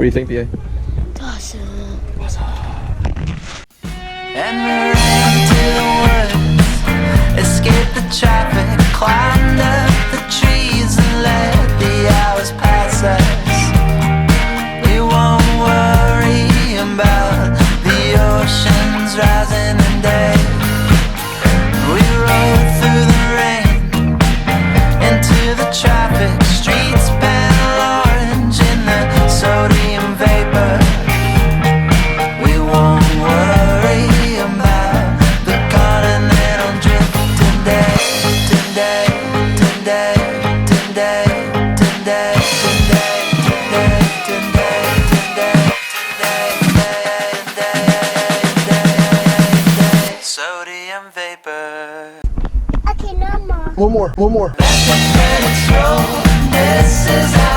do you think, BA? Awesome. And we ran to the woods, escaped the traffic, climbed up the trees and let the hours pass us. We won't worry about the oceans rising in day. We rode through the rain into the traffic, streets pale orange in the sodium vapor. We won't worry about the continental drift today, today, today, today, today, today, today, today, today, sodium vapor. Okay, no more. One more. Let the credits roll. This is how